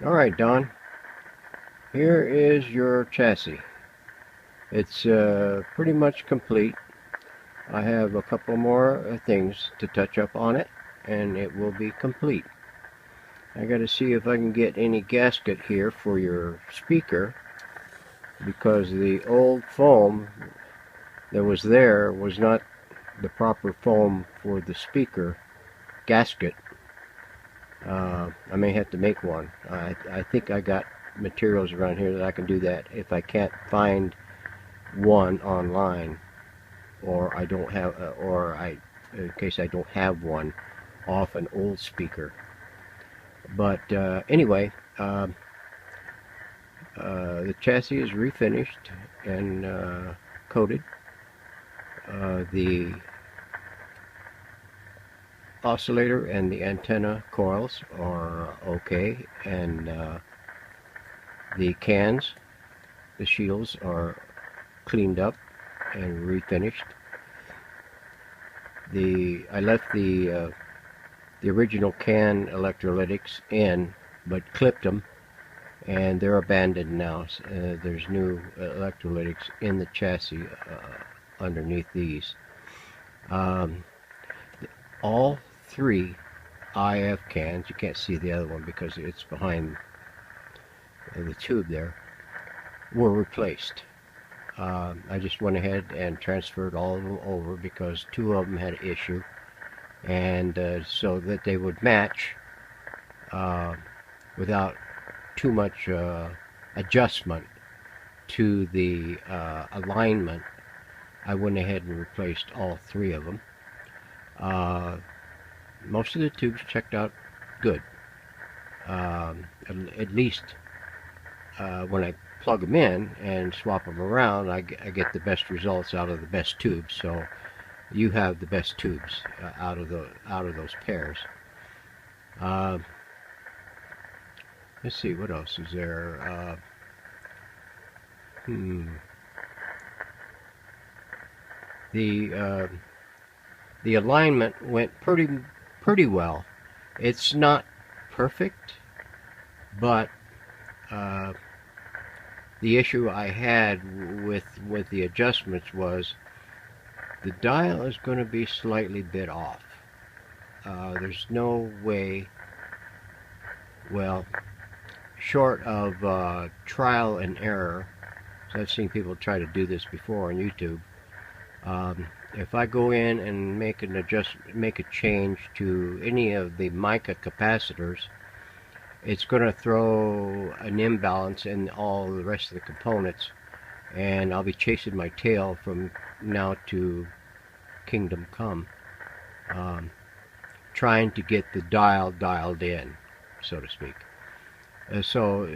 Alright, Don, here is your chassis. It's pretty much complete. I have a couple more things to touch up on it, and it will be complete. I gotta see if I can get any gasket here for your speaker, because the old foam that was there was not the proper foam for the speaker gasket. I may have to make one. I think I got materials around here that I can do that if I can't find one online, or I don't have, in case I don't have one off an old speaker. But anyway, the chassis is refinished and coated. The oscillator and the antenna coils are okay, and the cans, the shields are cleaned up and refinished. I left the original can electrolytics in, but clipped them, and they're abandoned now. There's new electrolytics in the chassis underneath these. Um, all three IF cans, you can't see the other one because it's behind the tube there, were replaced. I just went ahead and transferred all of them over because two of them had an issue, and so that they would match without too much adjustment to the alignment. I went ahead and replaced all three of them. Most of the tubes checked out good. At least when I plug them in and swap them around, I get the best results out of the best tubes. So you have the best tubes out of those pairs. Let's see, what else is there? The the alignment went pretty well. It's not perfect, but the issue I had with the adjustments was the dial is going to be slightly bit off. There's no way, well, short of trial and error. So I've seen people try to do this before on YouTube. If I go in and make a change to any of the mica capacitors, it's going to throw an imbalance in all the rest of the components, and I'll be chasing my tail from now to Kingdom Come, trying to get the dial dialed in, so to speak. So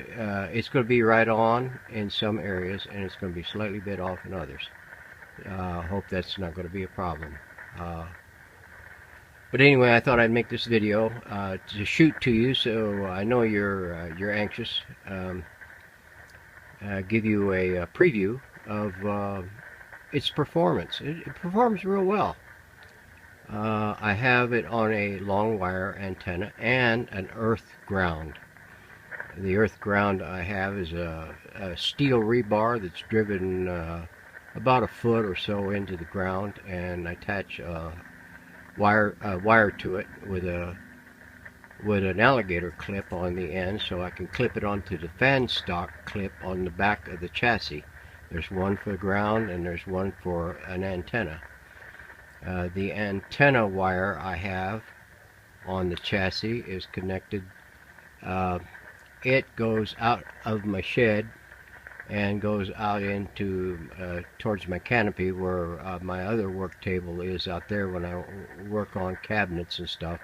it's going to be right on in some areas, and it's going to be slightly bit off in others. Hope that's not going to be a problem. But anyway, I thought I'd make this video to shoot to you, so I know you're anxious. Give you a preview of its performance. It performs real well. I have it on a long wire antenna and an earth ground. The earth ground I have is a steel rebar that's driven about a foot or so into the ground, and I attach a wire to it with an alligator clip on the end, so I can clip it onto the fan stock clip on the back of the chassis. There's one for the ground and there's one for an antenna. The antenna wire I have on the chassis is connected. It goes out of my shed and goes out into towards my canopy, where my other work table is out there when I work on cabinets and stuff,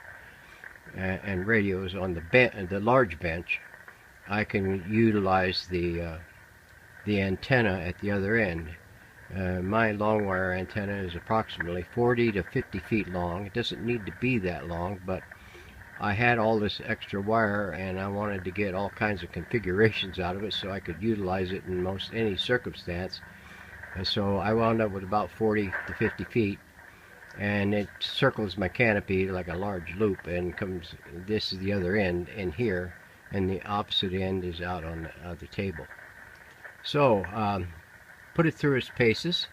and radios on the large bench. I can utilize the antenna at the other end. My long wire antenna is approximately 40 to 50 feet long. It doesn't need to be that long, but I had all this extra wire and I wanted to get all kinds of configurations out of it so I could utilize it in most any circumstance. And so I wound up with about 40 to 50 feet, and it circles my canopy like a large loop and comes, this is the other end in here, and the opposite end is out on the other table. So put it through its paces.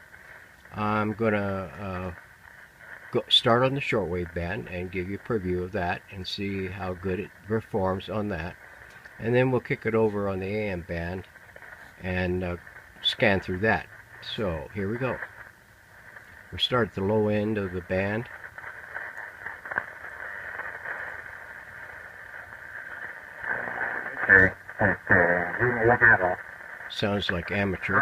I'm gonna start on the shortwave band and give you a preview of that and see how good it performs on that, and then we'll kick it over on the AM band and scan through that. So here we go. We start at the low end of the band. Sounds like amateur.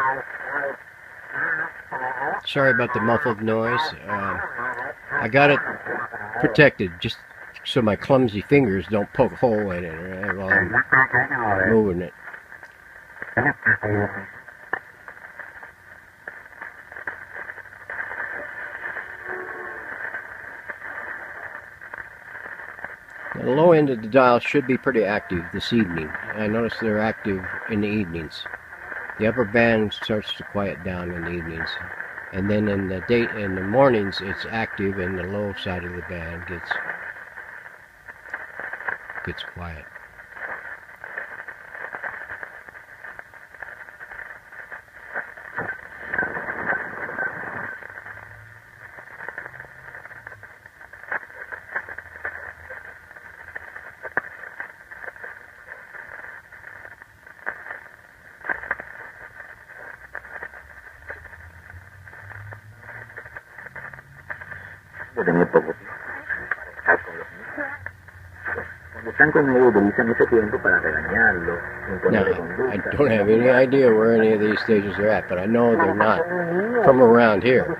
Sorry about the muffled noise. I got it protected just so my clumsy fingers don't poke a hole in it while I'm moving it. The low end of the dial should be pretty active this evening. I notice they're active in the evenings. The upper band starts to quiet down in the evenings, and then in the mornings it's active, and the low side of the band gets quiet. Now, I don't have any idea where any of these stages are at, but I know they're not from around here.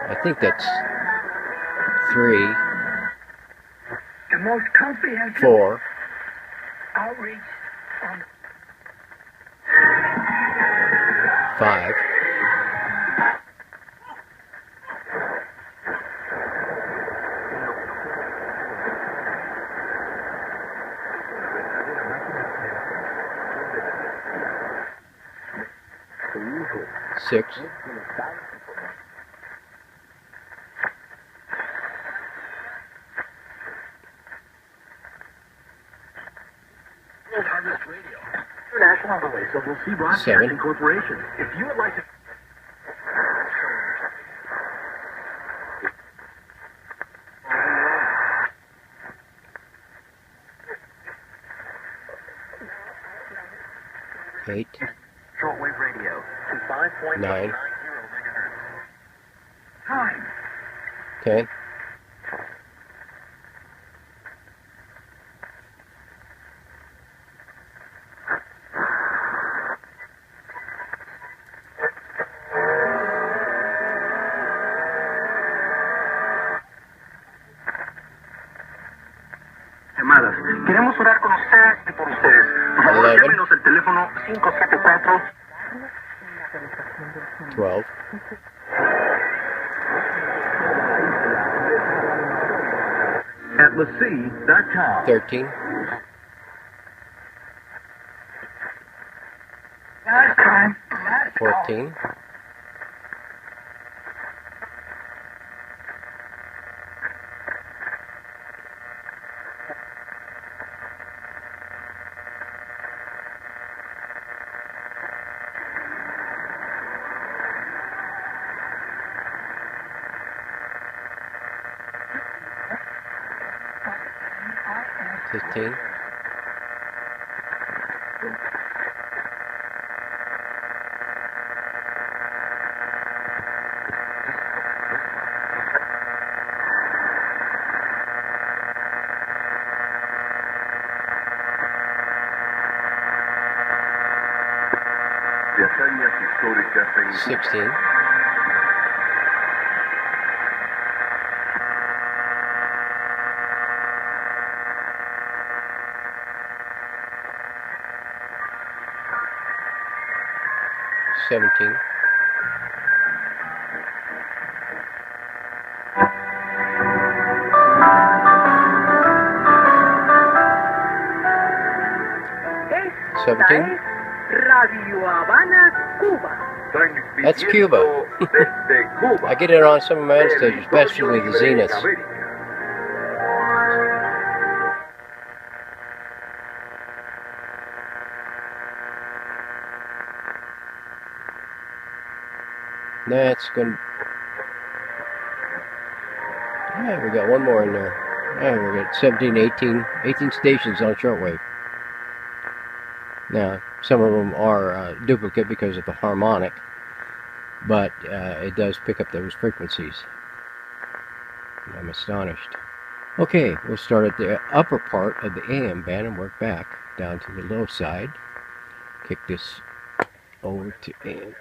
I think that's 3, 4, 5, 6, 7, 8, 9, 10, 11, 12, 13, 14, 15, 16, 17, 17. That's Cuba. I get it on some of my other stations, especially the Zeniths. That's good. Yeah, we got one more in there. Yeah, we got 17, 18 stations on shortwave. Now, some of them are duplicate because of the harmonic, but it does pick up those frequencies. I'm astonished. Okay, we'll start at the upper part of the AM band and work back down to the low side. Kick this over to AM.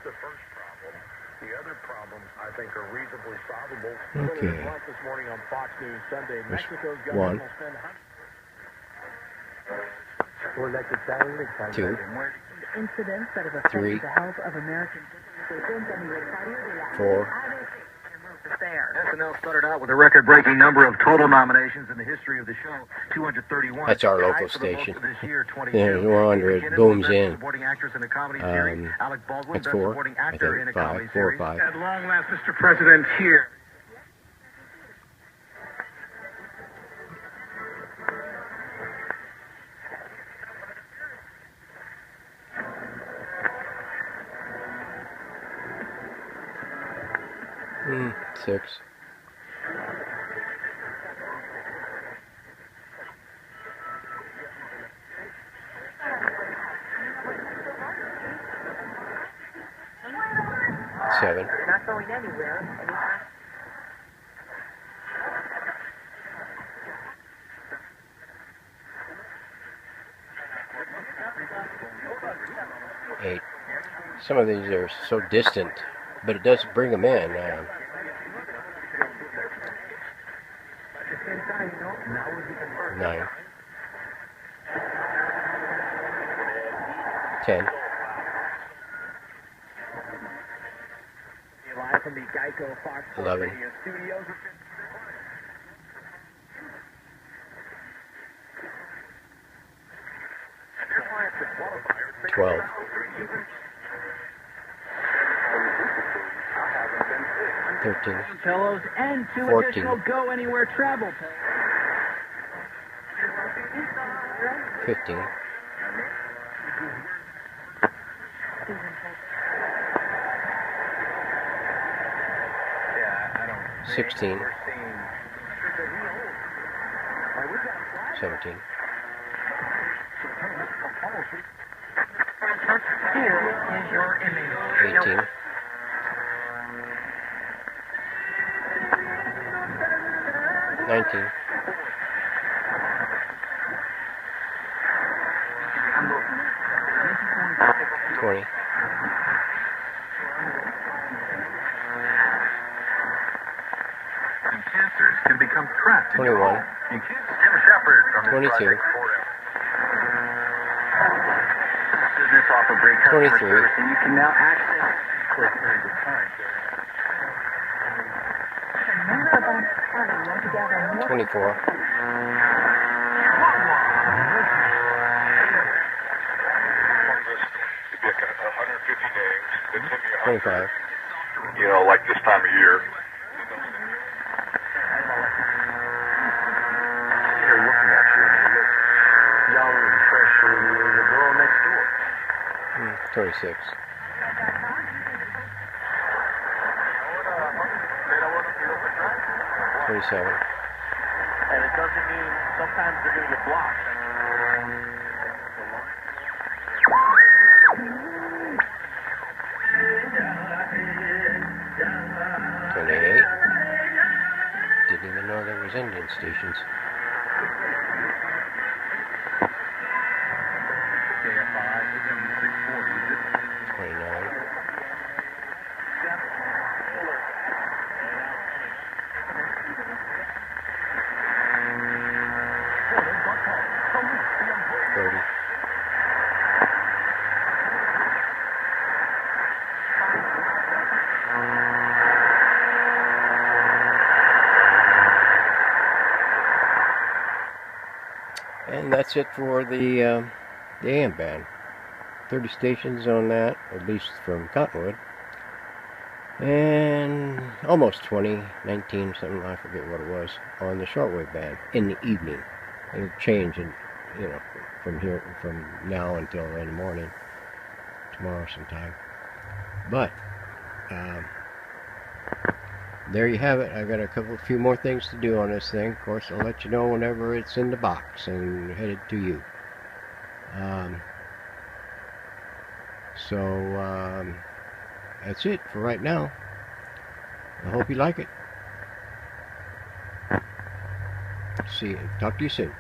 The first problem. The other problems, I think, are reasonably solvable. Okay. This morning on Fox News Sunday, Mexico's one. Two. Incidents that have affected 3. the health of Americans. 4. SNL started out with a record-breaking number of total nominations in the history of the show, 231. That's our local station. This year, 22. Yeah, no wonder it booms in. Supporting actress in a comedy series. Alec Baldwin, That's best 4. supporting I actor in think a 5. comedy 4 or series. 5. At long last, Mr. President, here. Hmm, 6. 7. Not going anywhere. 8. Some of these are so distant, but it does bring them in. 9. 10. Live from the Geico Fox 11. Radio studios. 12. 13. Pillows and 2 14. additional Go Anywhere travel pillows. 15. 16. 17. Here is your image. 18. 19. 20. 21. 22. 23. And you can now access 24. 25. You know, like this time of year. They're looking at you and you look young and fresh and you're the girl next door. 26. 27. And it doesn't mean sometimes they're going to get blocked. 28. Didn't even know there was Indian stations. 29. 30. 31. And that's it for the AM band. 30 stations on that, at least from Cottonwood. And almost 20, 19 something, I forget what it was, on the shortwave band in the evening. It'll change, and from now until in the morning, tomorrow sometime. But there you have it. I've got a few more things to do on this thing. Of course, I'll let you know whenever it's in the box and headed to you. So that's it for right now. I hope you like it. See you. Talk to you soon.